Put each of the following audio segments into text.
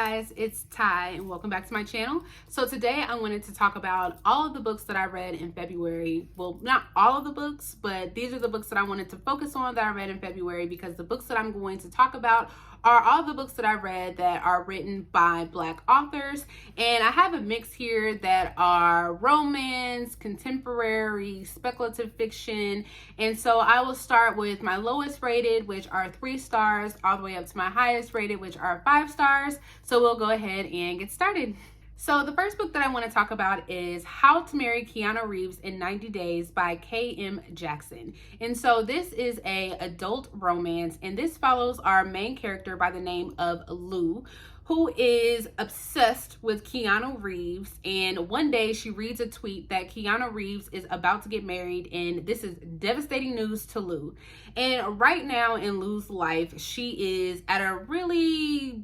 guys, it's Ty and welcome back to my channel. So today I wanted to talk about all of the books that I read in February. Well, not all of the books, but these are the books that I wanted to focus on that I read in February, because the books that I'm going to talk about are all the books that I read that are written by Black authors. And I have a mix here that are romance, contemporary, speculative fiction. And so I will start with my lowest rated, which are 3 stars, all the way up to my highest rated, which are 5 stars. So we'll go ahead and get started. So the first book that I want to talk about is How to Marry Keanu Reeves in 90 Days by K.M. Jackson. And so this is a adult romance, and this follows our main character by the name of Lou, who is obsessed with Keanu Reeves. And one day she reads a tweet that Keanu Reeves is about to get married, and this is devastating news to Lou. And right now in Lou's life, she is at a really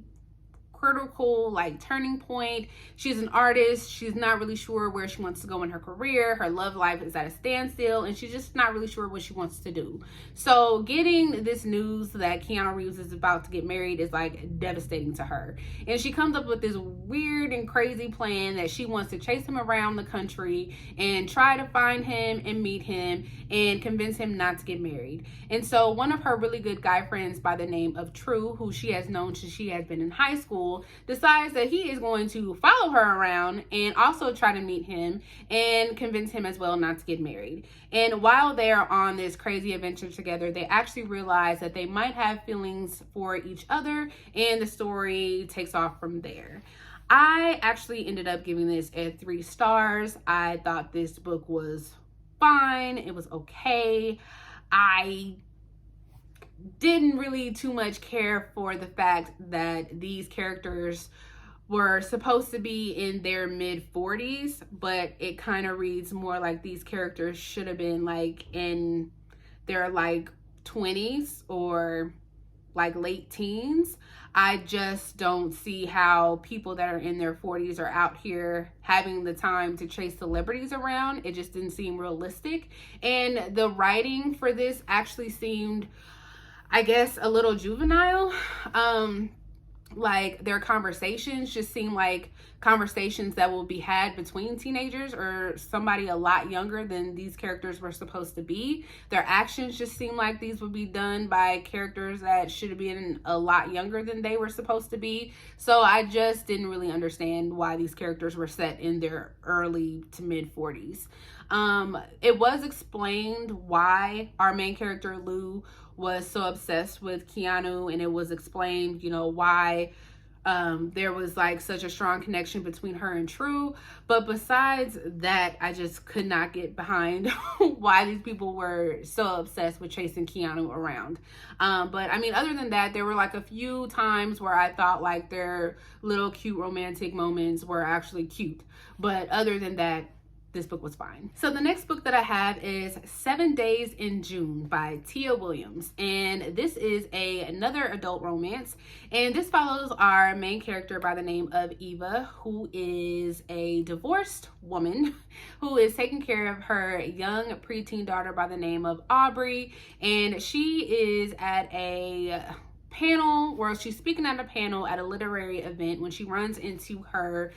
critical turning point. She's an artist. She's not really sure where she wants to go in her career. Her love life is at a standstill, and she's just not really sure what she wants to do. So getting this news that Keanu Reeves is about to get married is devastating to her. And she comes up with this weird and crazy plan that she wants to chase him around the country and try to find him and meet him and convince him not to get married. And so one of her really good guy friends by the name of True, who she has known since she has been in high school, decides that he is going to follow her around and also try to meet him and convince him as well not to get married. And while they're on this crazy adventure together, they actually realize that they might have feelings for each other, and the story takes off from there. I actually ended up giving this at 3 stars. I thought this book was fine. It was okay. I didn't really too much care for the fact that these characters were supposed to be in their mid-40s, but it kind of reads more like these characters should have been in their 20s or late teens. I just don't see how people that are in their 40s are out here having the time to chase celebrities around. It just didn't seem realistic. And the writing for this actually seemed, I guess, a little juvenile. Their conversations just seem like conversations that will be had between teenagers or somebody a lot younger than these characters were supposed to be. Their actions just seem like these would be done by characters that should have been a lot younger than they were supposed to be. So I just didn't really understand why these characters were set in their early to mid 40s. It was explained why our main character Lou was so obsessed with Keanu, and it was explained, why there was such a strong connection between her and True. But besides that, I just could not get behind why these people were so obsessed with chasing Keanu around. But I mean, other than that, there were a few times where I thought their little cute romantic moments were actually cute. But other than that, this book was fine. So the next book that I have is 7 Days in June by Tia Williams. And this is another adult romance. And this follows our main character by the name of Eva, who is a divorced woman who is taking care of her young preteen daughter by the name of Aubrey. And she is at a panel, where she's speaking at a panel at a literary event, when she runs into her,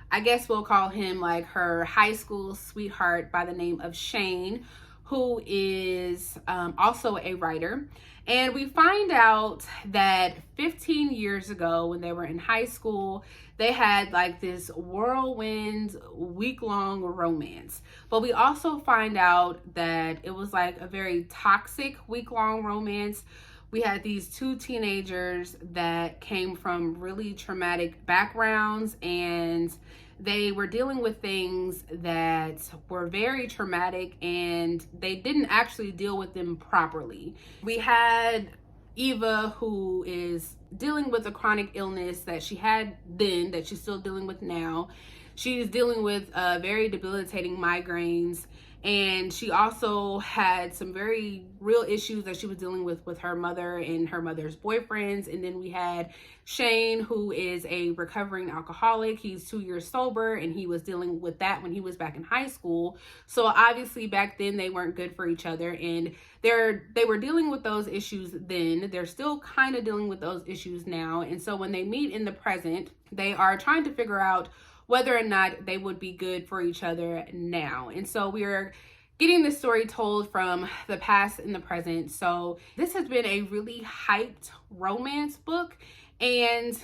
I guess we'll call him her high school sweetheart by the name of Shane, who is also a writer. And we find out that 15 years ago, when they were in high school, they had this whirlwind week-long romance. But we also find out that it was a very toxic week-long romance. We had these 2 teenagers that came from really traumatic backgrounds, and they were dealing with things that were very traumatic, and they didn't actually deal with them properly. We had Eva, who is dealing with a chronic illness that she had then, that she's still dealing with now. She's dealing with very debilitating migraines, And she also had some very real issues that she was dealing with her mother and her mother's boyfriends. And then we had Shane, who is a recovering alcoholic. He's 2 years sober, and he was dealing with that when he was back in high school. So obviously back then they weren't good for each other, and they were dealing with those issues then. They're still kind of dealing with those issues now. And so when they meet in the present, they are trying to figure out whether or not they would be good for each other now. And so we are getting this story told from the past and the present. So this has been a really hyped romance book, and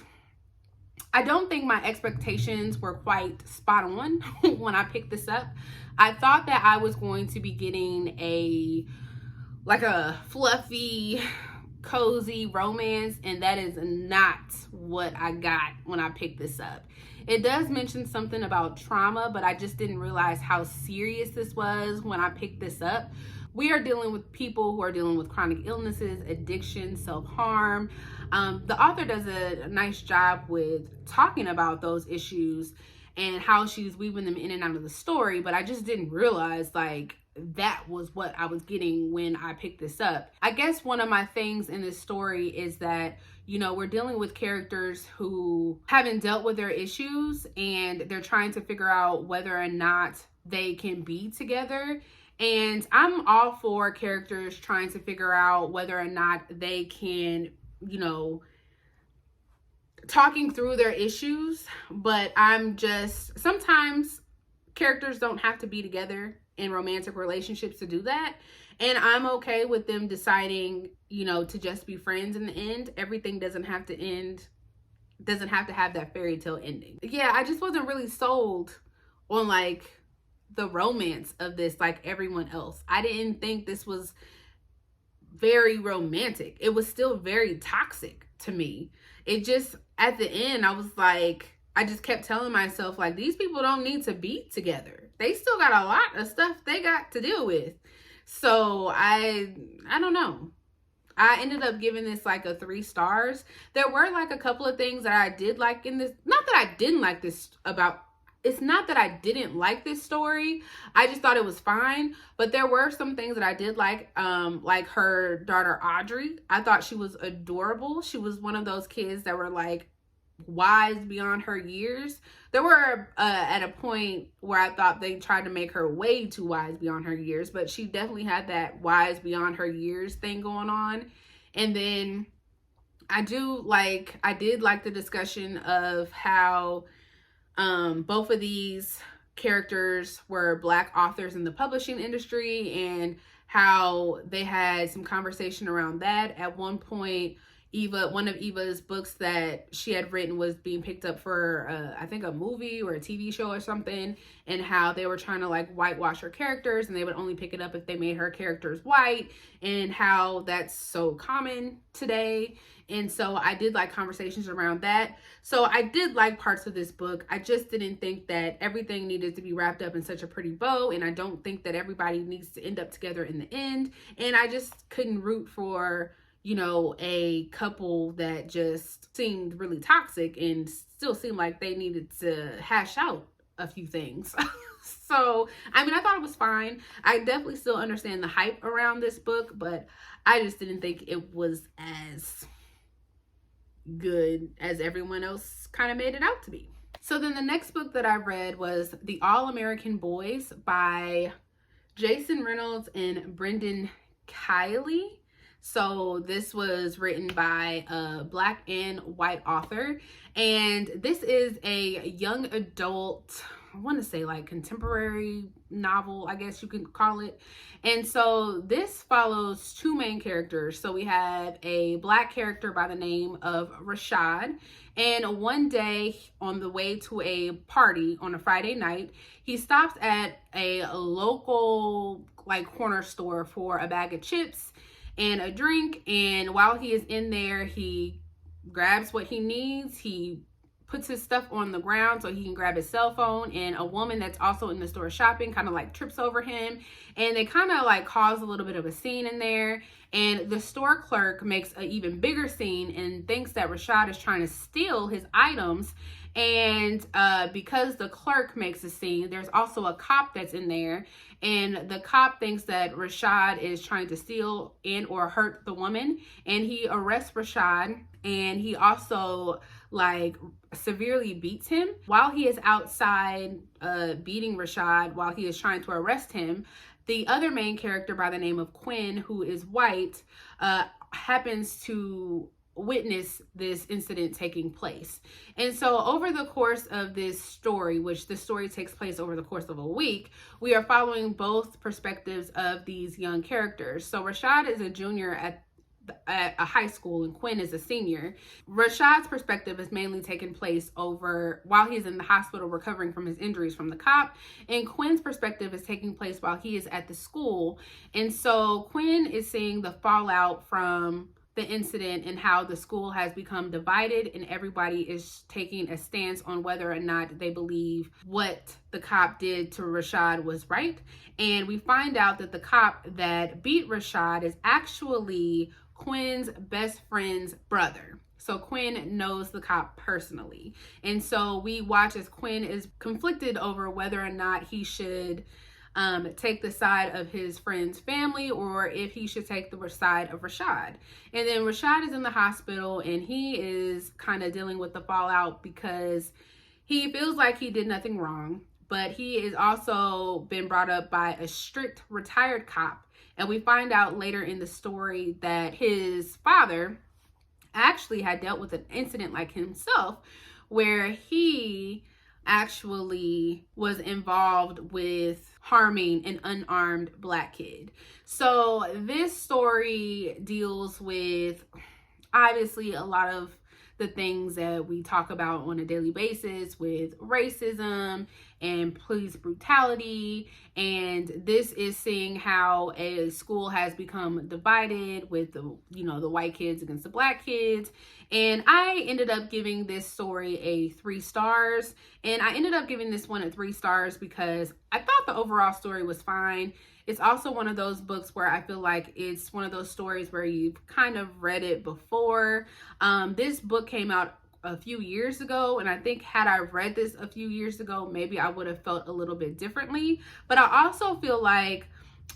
I don't think my expectations were quite spot on when I picked this up. I thought that I was going to be getting a fluffy, cozy romance, and that is not what I got when I picked this up. It does mention something about trauma, but I just didn't realize how serious this was when I picked this up. We are dealing with people who are dealing with chronic illnesses, addiction, self-harm. The author does a nice job with talking about those issues and how she's weaving them in and out of the story, but I just didn't realize that was what I was getting when I picked this up. I guess one of my things in this story is that, we're dealing with characters who haven't dealt with their issues, and they're trying to figure out whether or not they can be together. And I'm all for characters trying to figure out whether or not they can, talking through their issues. But sometimes characters don't have to be together in romantic relationships to do that. And I'm okay with them deciding, to just be friends in the end. Everything doesn't have to have that fairy tale ending. Yeah, I just wasn't really sold on the romance of this like everyone else. I didn't think this was very romantic. It was still very toxic to me. It just, at the end, I just kept telling myself, these people don't need to be together. They still got a lot of stuff they got to deal with. So I don't know. I ended up giving this a 3 stars. There were a couple of things that I did like in this. Not that I didn't like this it's not that I didn't like this story. I just thought it was fine. But there were some things that I did like her daughter, Audrey. I thought she was adorable. She was one of those kids that were wise beyond her years. There were at a point where I thought they tried to make her way too wise beyond her years, but she definitely had that wise beyond her years thing going on. And then I did like the discussion of how both of these characters were Black authors in the publishing industry, and how they had some conversation around that. At one point, one of Eva's books that she had written was being picked up for I think a movie or a TV show or something, and how they were trying to whitewash her characters, and they would only pick it up if they made her characters white, and how that's so common today. And so I did like conversations around that. So I did like parts of this book. I just didn't think that everything needed to be wrapped up in such a pretty bow, and I don't think that everybody needs to end up together in the end. And I just couldn't root for a couple that just seemed really toxic and still seemed like they needed to hash out a few things. So, I thought it was fine. I definitely still understand the hype around this book, but I just didn't think it was as good as everyone else kind of made it out to be. So then the next book that I read was The AllAmerican Boys by Jason Reynolds and Brendan Kiley. So this was written by a Black and white author, and this is a young adult, I want to say contemporary novel, I guess you can call it. And so this follows 2 main characters. So we have a Black character by the name of Rashad, and one day on the way to a party on a Friday night, he stops at a local corner store for a bag of chips and a drink. And while he is in there, he grabs what he needs, he puts his stuff on the ground so he can grab his cell phone, and a woman that's also in the store shopping kind of like trips over him, and they kind of like cause a little bit of a scene in there. And the store clerk makes an even bigger scene and thinks that Rashad is trying to steal his items. And because the clerk makes a scene, there's also a cop that's in there, and the cop thinks that Rashad is trying to steal and or hurt the woman, and he arrests Rashad, and he also like severely beats him. While he is outside beating Rashad, while he is trying to arrest him, the other main character by the name of Quinn, who is white, happens to witness this incident taking place. And so over the course of this story, which the story takes place over the course of a week, we are following both perspectives of these young characters. So Rashad is a junior at a high school and Quinn is a senior. Rashad's perspective is mainly taking place over while he's in the hospital recovering from his injuries from the cop, and Quinn's perspective is taking place while he is at the school. And so Quinn is seeing the fallout from the incident and how the school has become divided, and everybody is taking a stance on whether or not they believe what the cop did to Rashad was right. And we find out that the cop that beat Rashad is actually Quinn's best friend's brother. So Quinn knows the cop personally. And so we watch as Quinn is conflicted over whether or not he should take the side of his friend's family or if he should take the side of Rashad. And then Rashad is in the hospital and he is kind of dealing with the fallout because he feels like he did nothing wrong, but he is also been brought up by a strict retired cop. And we find out later in the story that his father actually had dealt with an incident like himself where he actually was involved with harming an unarmed black kid. So this story deals with obviously a lot of the things that we talk about on a daily basis with racism and police brutality. And this is seeing how a school has become divided with the white kids against the black kids. And I ended up giving this story a 3 stars. And I ended up giving this one a 3 stars because I thought the overall story was fine. It's also one of those books where I feel like it's one of those stories where you've kind of read it before. This book came out a few years ago, and I think had I read this a few years ago, maybe I would have felt a little bit differently. But I also feel like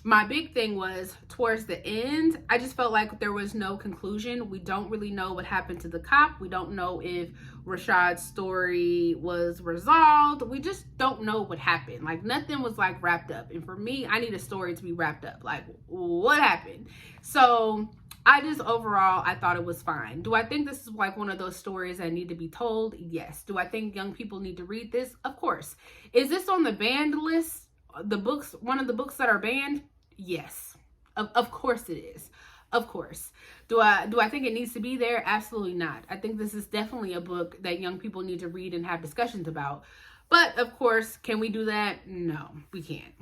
my big thing was towards the end, I just felt like there was no conclusion. We don't really know what happened to the cop. We don't know if Rashad's story was resolved. We just don't know what happened. Like nothing was like wrapped up. And for me, I need a story to be wrapped up. Like what happened? So I just overall, I thought it was fine. Do I think this is like one of those stories that need to be told? Yes. Do I think young people need to read this? Of course. Is this on the banned list? The books, one of the books that are banned? Yes. Of course it is. Of course. Do I think it needs to be there? Absolutely not. I think this is definitely a book that young people need to read and have discussions about. But of course, can we do that? No, we can't.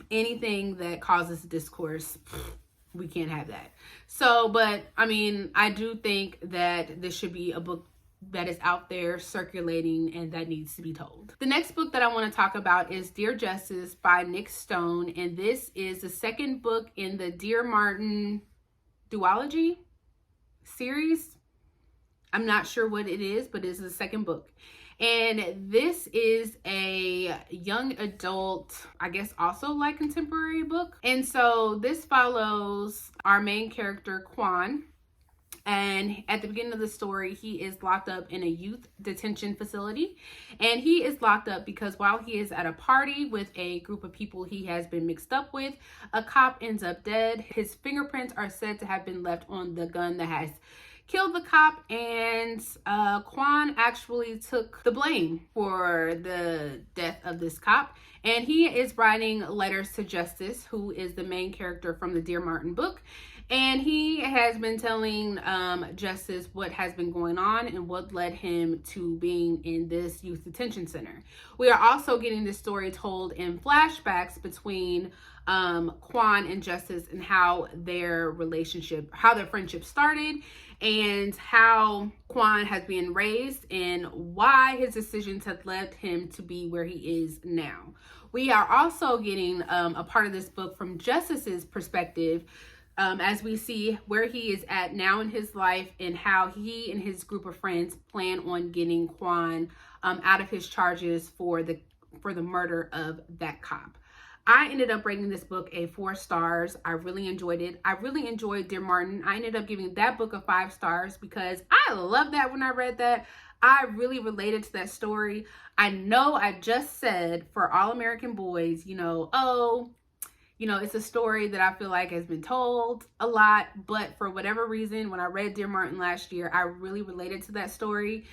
Anything that causes discourse, we can't have that. So, but I mean, I do think that this should be a book that is out there circulating and that needs to be told. The next book that I want to talk about is Dear Justice by Nick Stone, and this is the second book in the Dear Martin duology series. I'm not sure what it is, but it's the second book. And this is a young adult, I guess also like contemporary book. And so this follows our main character, Quan. And at the beginning of the story, he is locked up in a youth detention facility. And he is locked up because while he is at a party with a group of people he has been mixed up with, a cop ends up dead. His fingerprints are said to have been left on the gun that has killed the cop. And Quan actually took the blame for the death of this cop. And he is writing letters to Justice, who is the main character from the Dear Martin book. And he has been telling Justice what has been going on and what led him to being in this youth detention center. We are also getting this story told in flashbacks between Quan and Justice and how their friendship started, and how Quan has been raised and why his decisions have led him to be where he is now. We are also getting a part of this book from Justice's perspective, as we see where he is at now in his life and how he and his group of friends plan on getting Quan out of his charges for the murder of that cop. I ended up rating this book a 4 stars. I really enjoyed it. I really enjoyed Dear Martin. I ended up giving that book a 5 stars because I love that when I read that. I really related to that story. I know I just said for AllAmerican Boys, it's a story that I feel like has been told a lot, but for whatever reason, when I read Dear Martin last year, I really related to that story.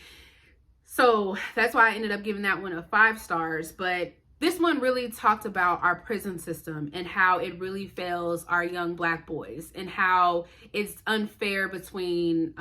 So that's why I ended up giving that one a 5 stars. But this one really talked about our prison system and how it really fails our young Black boys and how it's unfair between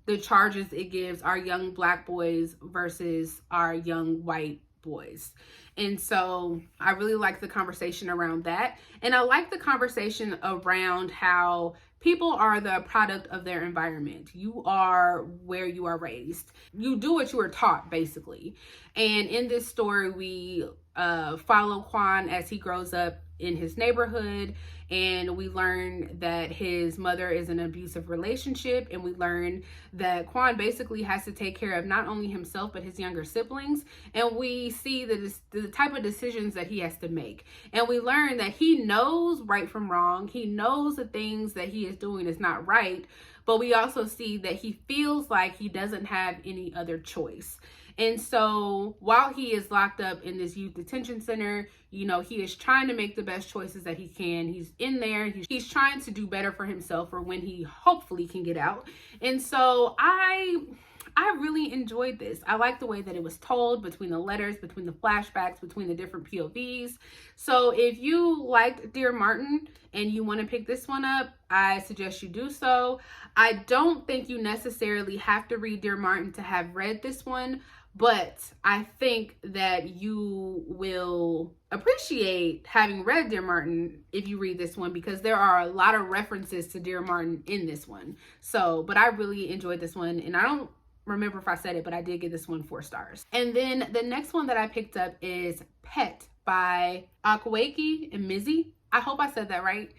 the charges it gives our young Black boys versus our young white boys. And so I really like the conversation around that. And I like the conversation around how people are the product of their environment. You are where you are raised. You do what you were taught, basically. And in this story, we follow Quan as he grows up in his neighborhood, and we learn that his mother is in an abusive relationship, and we learn that Quan basically has to take care of not only himself but his younger siblings, and we see the type of decisions that he has to make, and we learn that he knows right from wrong. He knows the things that he is doing is not right, but we also see that he feels like he doesn't have any other choice. And so while he is locked up in this youth detention center, he is trying to make the best choices that he can. He's in there. He's trying to do better for himself for when he hopefully can get out. And so I really enjoyed this. I like the way that it was told, between the letters, between the flashbacks, between the different POVs. So if you liked Dear Martin and you want to pick this one up, I suggest you do so. I don't think you necessarily have to read Dear Martin to have read this one, but I think that you will appreciate having read Dear Martin if you read this one, because there are a lot of references to Dear Martin in this one. So, but I really enjoyed this one, and I don't remember if I said it, but I did give this one 4 stars. And then the next one that I picked up is Pet by Akwaeke and Mizzy. I hope I said that right.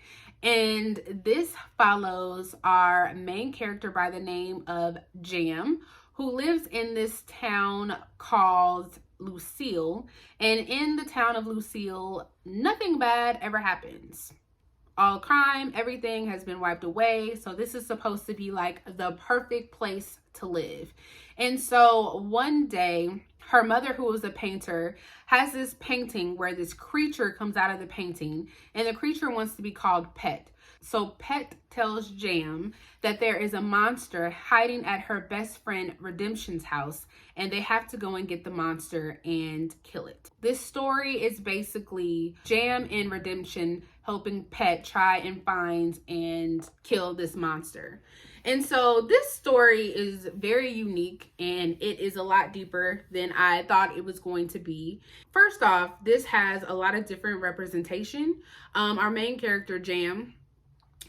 And this follows our main character by the name of Jam, who lives in this town called Lucille. And in the town of Lucille, nothing bad ever happens. All crime, everything has been wiped away. So this is supposed to be like the perfect place to live. And so one day, her mother, who was a painter, has this painting where this creature comes out of the painting, and the creature wants to be called Pet. So Pet tells Jam that there is a monster hiding at her best friend Redemption's house, and they have to go and get the monster and kill it. This story is basically Jam and Redemption helping Pet try and find and kill this monster. And so this story is very unique, and it is a lot deeper than I thought it was going to be. First off, this has a lot of different representation. Our main character, Jam,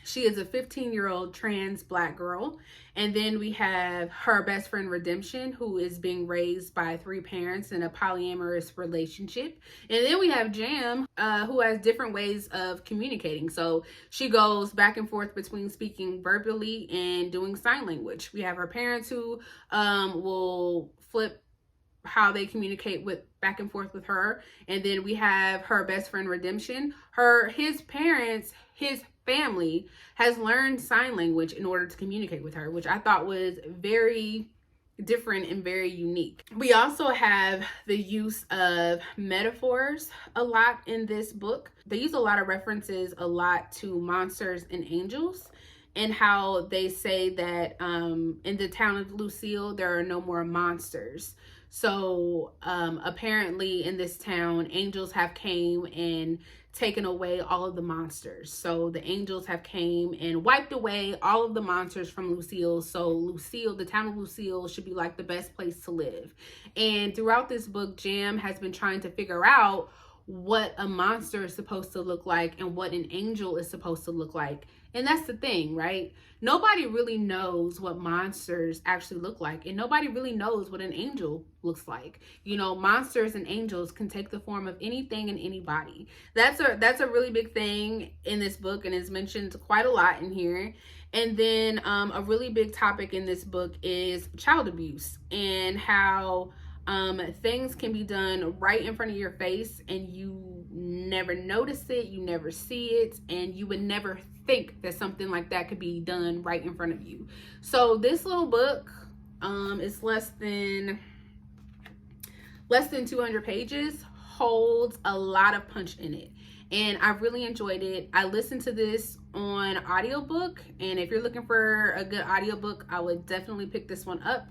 she is a 15-year-old trans Black girl. And then we have her best friend Redemption, who is being raised by 3 parents in a polyamorous relationship. And then we have Jam, who has different ways of communicating. So she goes back and forth between speaking verbally and doing sign language. We have her parents who will flip how they communicate with back and forth with her. And then we have her best friend Redemption. His parents, his family has learned sign language in order to communicate with her, which I thought was very different and very unique. We also have the use of metaphors a lot in this book. They use a lot of references a lot to monsters and angels, and how they say that in the town of Lucille, there are no more monsters. So apparently in this town, angels have came and taken away all of the monsters. So the angels have came and wiped away all of the monsters from Lucille. So Lucille, the town of Lucille, should be like the best place to live. And throughout this book, Jam has been trying to figure out what a monster is supposed to look like and what an angel is supposed to look like. And that's the thing, right? Nobody really knows what monsters actually look like, and nobody really knows what an angel looks like. You know, monsters and angels can take the form of anything and anybody. That's a really big thing in this book, and is mentioned quite a lot in here. And then a really big topic in this book is child abuse, and how things can be done right in front of your face and you never notice it, you never see it, and you would never think that something like that could be done right in front of you. So this little book is less than 200 pages, holds a lot of punch in it, and I really enjoyed it. I listened to this on audiobook, and if you're looking for a good audiobook, I would definitely pick this one up.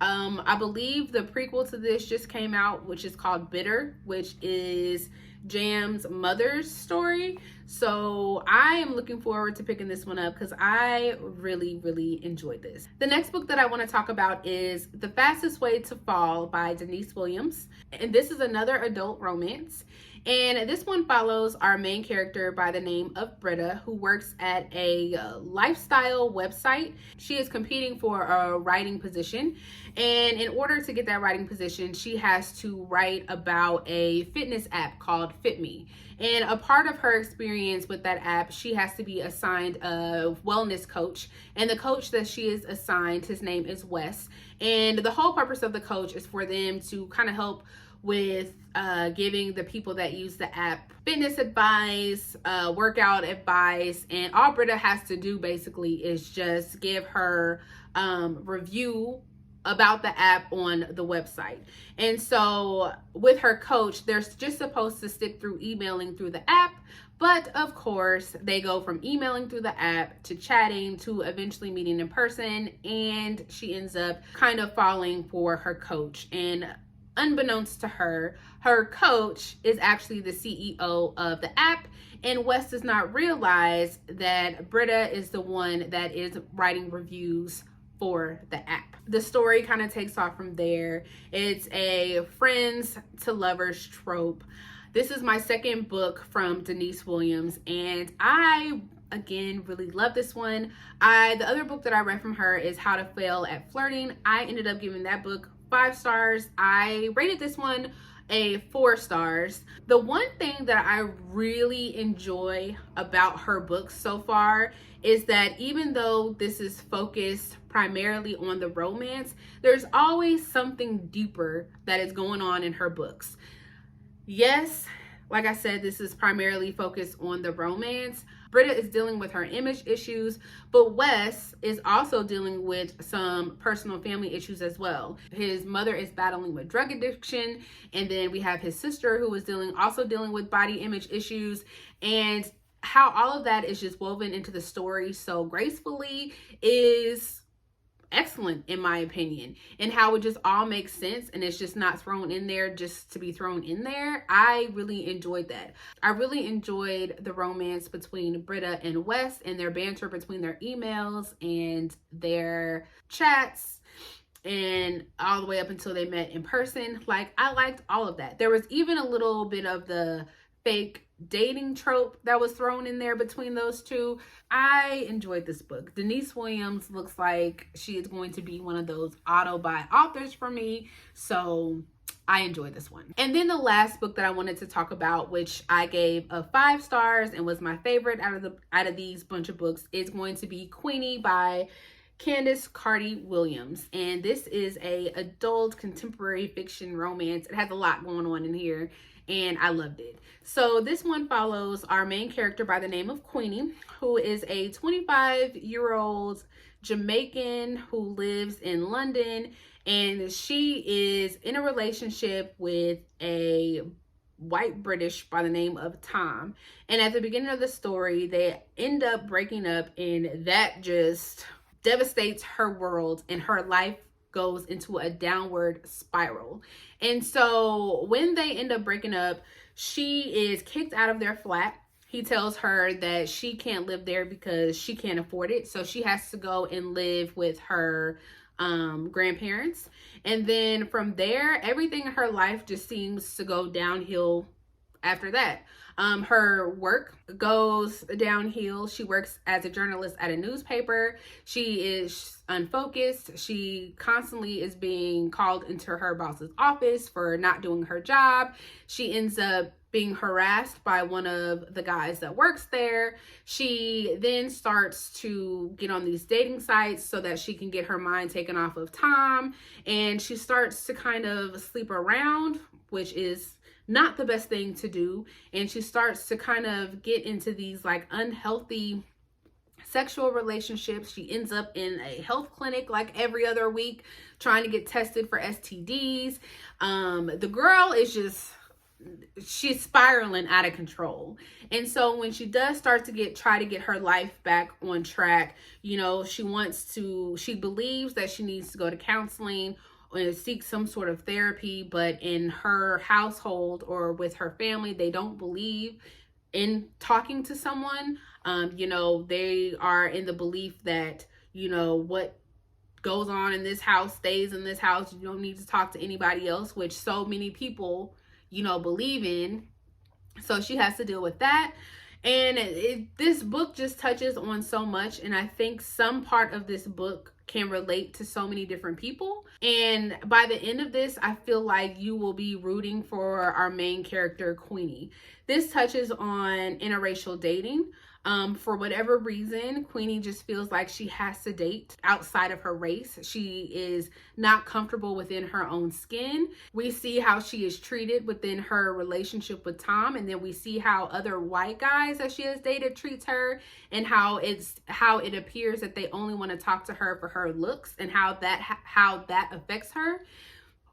I believe the prequel to this just came out, which is called Bitter, which is Jam's mother's story. So I am looking forward to picking this one up because I really enjoyed this. The next book that I want to talk about is The Fastest Way to Fall by Denise Williams. And this is another adult romance. And this one follows our main character by the name of Britta, who works at a lifestyle website. She is competing for a writing position. And in order to get that writing position, she has to write about a fitness app called Fit Me. And a part of her experience with that app, she has to be assigned a wellness coach. And the coach that she is assigned, his name is Wes. And the whole purpose of the coach is for them to kind of help with giving the people that use the app fitness advice, workout advice, and all Britta has to do basically is just give her review about the app on the website. And so with her coach, they're just supposed to stick through emailing through the app. But of course, they go from emailing through the app to chatting to eventually meeting in person. And she ends up kind of falling for her coach. And unbeknownst to her, her coach is actually the CEO of the app. And Wes does not realize that Britta is the one that is writing reviews for the app. The story kind of takes off from there. It's a friends to lovers trope. This is my second book from Denise Williams, and I again really love this one. The other book that I read from her is How to Fail at Flirting. I ended up giving that book 5 stars. I rated this one a 4 stars. The one thing that I really enjoy about her books so far is that even though this is focused primarily on the romance, there's always something deeper that is going on in her books. Yes, like I said, this is primarily focused on the romance. Britta is dealing with her image issues, but Wes is also dealing with some personal family issues as well. His mother is battling with drug addiction, and then we have his sister who is also dealing with body image issues, and how all of that is just woven into the story so gracefully is excellent in my opinion, and how it just all makes sense and it's just not thrown in there just to be thrown in there. I really enjoyed that. I really enjoyed the romance between Britta and Wes and their banter between their emails and their chats and all the way up until they met in person. Like, I liked all of that. There was even a little bit of the fake dating trope that was thrown in there between those two. I enjoyed this book. Denise Williams looks like she is going to be one of those auto-buy authors for me, so I enjoyed this one. And then the last book that I wanted to talk about, which I gave a 5 stars and was my favorite out of these bunch of books, is going to be Queenie by Candace Carty Williams. And this is a adult contemporary fiction romance. It has a lot going on in here, and I loved it. So this one follows our main character by the name of Queenie, who is a 25-year-old Jamaican who lives in London, and she is in a relationship with a white British by the name of Tom. And at the beginning of the story, they end up breaking up, and that just devastates her world, and her life goes into a downward spiral. And so when they end up breaking up, she is kicked out of their flat. He tells her that she can't live there because she can't afford it. So she has to go and live with her grandparents. And then from there, everything in her life just seems to go downhill after that. Her work goes downhill. She works as a journalist at a newspaper. She is unfocused. She constantly is being called into her boss's office for not doing her job. She ends up being harassed by one of the guys that works there. She then starts to get on these dating sites so that she can get her mind taken off of Tom. And she starts to kind of sleep around, which is not the best thing to do. And she starts to kind of get into these like unhealthy sexual relationships. She ends up in a health clinic like every other week trying to get tested for STDs. The girl is just, she's spiraling out of control. And so when she does start to try to get her life back on track, you know, she believes that she needs to go to counseling or seek some sort of therapy, but in her household or with her family, they don't believe in talking to someone. You know, they are in the belief that, you know, what goes on in this house stays in this house. You don't need to talk to anybody else, which so many people, you know, believe in. So she has to deal with that. And this book just touches on so much. And I think some part of this book can relate to so many different people. And by the end of this, I feel like you will be rooting for our main character, Queenie. This touches on interracial dating. For whatever reason, Queenie just feels like she has to date outside of her race. She is not comfortable within her own skin. We see how she is treated within her relationship with Tom, and then we see how other white guys that she has dated treats her, and how it appears that they only want to talk to her for her looks, and how that affects her.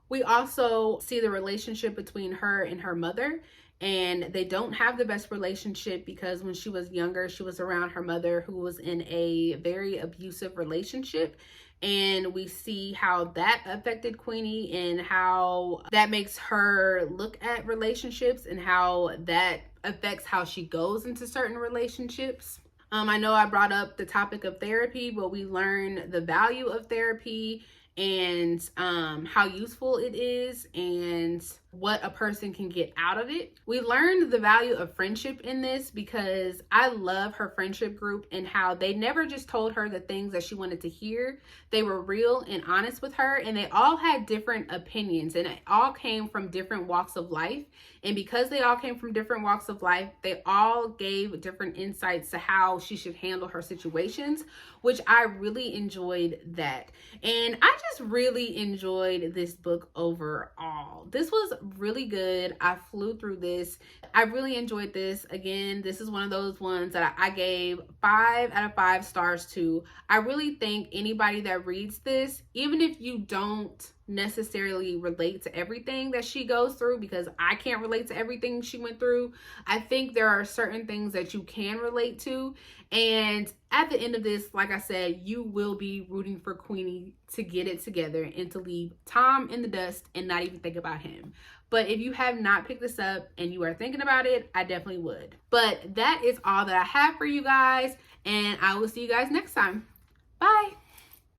We also see the relationship between her and her mother. And they don't have the best relationship because when she was younger, she was around her mother who was in a very abusive relationship. And we see how that affected Queenie and how that makes her look at relationships and how that affects how she goes into certain relationships. I know I brought up the topic of therapy, but we learn the value of therapy and how useful it is and what a person can get out of it. We learned the value of friendship in this because I love her friendship group and how they never just told her the things that she wanted to hear. They were real and honest with her, and they all had different opinions, and it all came from different walks of life. And because they all came from different walks of life, they all gave different insights to how she should handle her situations, which I really enjoyed that. And I just really enjoyed this book overall. This was really good. I flew through this. I really enjoyed this. Again, this is one of those ones that I gave 5 out of 5 stars to. I really think anybody that reads this, even if you don't necessarily relate to everything that she goes through, because I can't relate to everything she went through, I think there are certain things that you can relate to. And at the end of this, like I said, you will be rooting for Queenie to get it together and to leave Tom in the dust and not even think about him. But if you have not picked this up and you are thinking about it, I definitely would. But that is all that I have for you guys, and I will see you guys next time. Bye.